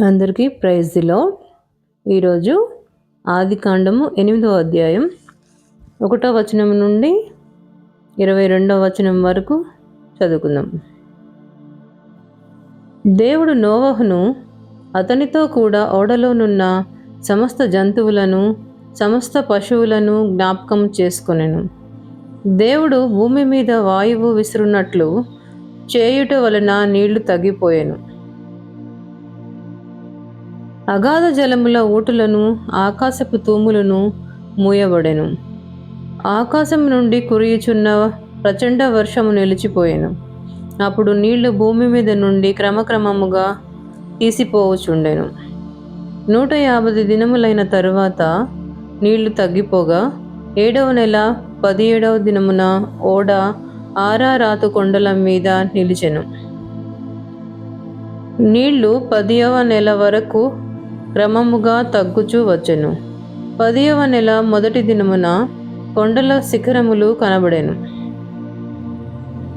అందరికీ praise the lord. ఈరోజు ఆదికాండము 8వ అధ్యాయం 1వ వచనం నుండి 22వ వచనం వరకు చదువుకుందాం. దేవుడు నోవహును అతనితో కూడా ఓడలోనున్న సమస్త జంతువులను సమస్త పశువులను జ్ఞాపకం చేసుకొనెను. దేవుడు భూమి మీద వాయువు విసురునట్లు చేయుట వలన నీళ్లు తగ్గిపోయెను. అగాధ జలముల ఊటులను ఆకాశపు తూములను మూయబడెను. ఆకాశం నుండి కురియుచున్న ప్రచండ వర్షము నిలిచిపోయెను. అప్పుడు నీళ్లు భూమి మీద నుండి క్రమక్రమముగా తీసిపోవచుండెను. 150 దినములైన తరువాత నీళ్లు తగ్గిపోగా 7వ నెల 17వ దినమున ఓడ ఆరారాతు కొండల మీద నిలిచెను. నీళ్లు 10వ నెల వరకు క్రమముగా తగ్గుచూ వచ్చెను. 10వ నెల మొదటి దినమున కొండల శిఖరములు కనబడెను.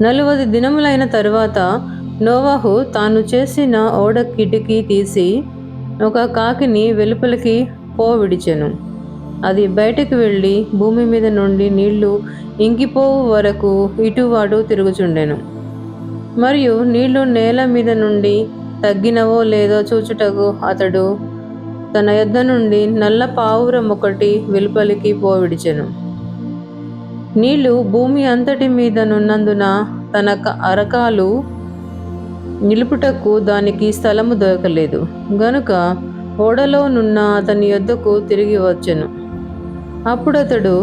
40 దినములైన తరువాత నోవహు తాను చేసిన ఓడ కిటికీ తీసి ఒక కాకిని వెలుపలికి పోవిడిచెను. అది బయటకు వెళ్ళి భూమి మీద నుండి నీళ్లు ఇంకిపోవు వరకు ఇటువాడు తిరుగుచుండెను. మరియు నీళ్లు నేల మీద నుండి తగ్గినవో లేదో చూచుటకు అతడు తన యొద్ద నుండి నల్ల పావురం ఒకటి వెలుపలికి పోవిడిచెను. నీళ్లు భూమి అంతటి మీద నున్నందున తన అరకాలు నిలుపుటకు దానికి స్థలము దొరకలేదు గనుక ఓడలో నున్న అతని యొద్దకు తిరిగి వచ్చెను. అప్పుడు అతడు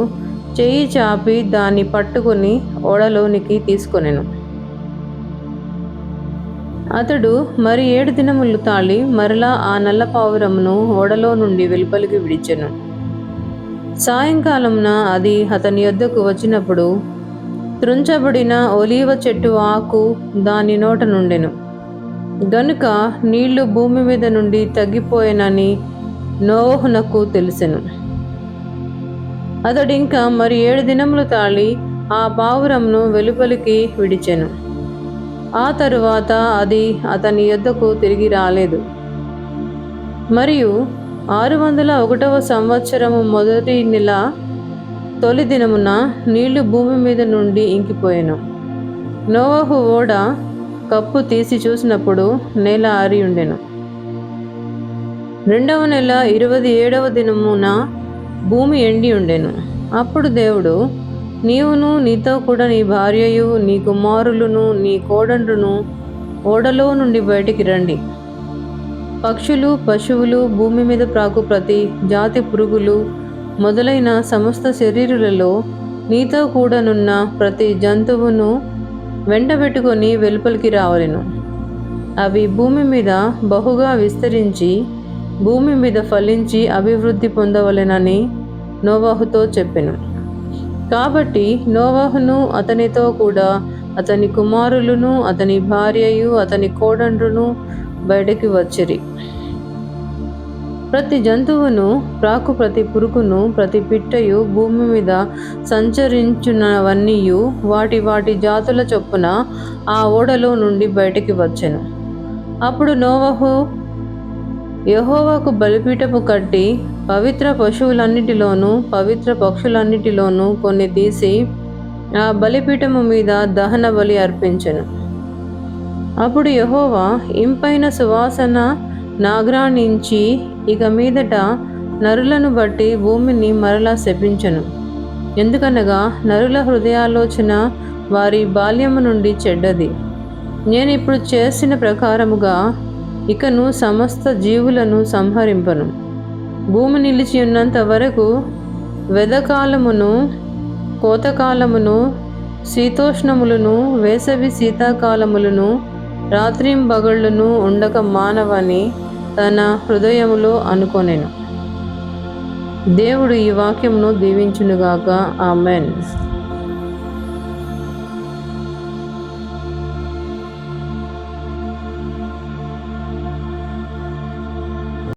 చెయ్యి చాపి దాన్ని పట్టుకుని ఓడలోనికి తీసుకొనెను. అతడు మరి 7 దినములు తాళి మరలా ఆ నల్ల పావురమును ఓడలో నుండి వెలుపలికి విడిచెను. సాయంకాలమున అది అతని యొద్దకు వచ్చినప్పుడు త్రుంచబడిన ఒలీవ చెట్టు ఆకు దాని నోట నుండెను. గనుక నీళ్లు భూమి మీద నుండి తగ్గిపోయేనని నోవహునకు తెలిసెను. అతడింకా మరి 7 దినములు తాళి ఆ పావురమును వెలుపలికి విడిచెను. ఆ తరువాత అది అతని యొద్దకు తిరిగి రాలేదు. మరియు 601వ సంవత్సరము మొదటి నెల తొలి దినమున నీళ్లు భూమి మీద నుండి ఇంకిపోయెను. నోవహు ఓడ కప్పు తీసి చూసినప్పుడు నేల ఆరి ఉండెను. 2వ నెల 27వ దినమున భూమి ఎండి ఉండెను. అప్పుడు దేవుడు, నీవును నీతో కూడా నీ భార్యయు నీ కుమారులను నీ కోడండ్రును ఓడలో నుండి బయటికి రండి. పక్షులు పశువులు భూమి మీద ప్రాకు ప్రతి జాతి పురుగులు మొదలైన సమస్త శరీరులలో నీతో కూడానున్న ప్రతి జంతువును వెంటబెట్టుకొని వెలుపలికి రావలెను. అవి భూమి మీద బహుగా విస్తరించి భూమి మీద ఫలించి అభివృద్ధి పొందవలెనని నోవహుతో చెప్పెను. కాబట్టి నోవహును అతనితో కూడా అతని కుమారులను అతని భార్యయు అతని కోడండ్రును బయటికి వచ్చిరి. ప్రతి జంతువును ప్రాకు ప్రతి పురుగును ప్రతి పిట్టయు భూమి మీద సంచరించున్నవన్నీయు వాటి వాటి జాతుల చొప్పున ఆ ఓడలో నుండి బయటికి వచ్చెను. అప్పుడు నోవహు యెహోవాకు బలిపీఠము కట్టి పవిత్ర పశువులన్నిటిలోనూ పవిత్ర పక్షులన్నిటిలోనూ కొన్ని తీసి ఆ బలిపీఠము మీద దహన బలి అర్పించెను. అప్పుడు యెహోవా ఇంపైన సువాసన నాగ్రాణించి ఇక మీదట నరులను బట్టి భూమిని మరలా శపించెను. ఎందుకనగా నరుల హృదయాలోచన వారి బాల్యము నుండి చెడ్డది. నేను ఇప్పుడు చేసిన ప్రకారముగా ఇకను సమస్త జీవులను సంహరింపను. భూమి నిలిచి ఉన్నంత వరకు వెదకాలమును కోతకాలమును శీతోష్ణములను వేసవి శీతాకాలములను రాత్రింబగళ్ళును ఉండక మానవని తన హృదయములో అనుకొనెను. దేవుడు ఈ వాక్యమును దీవించునుగాక. ఆమెన్.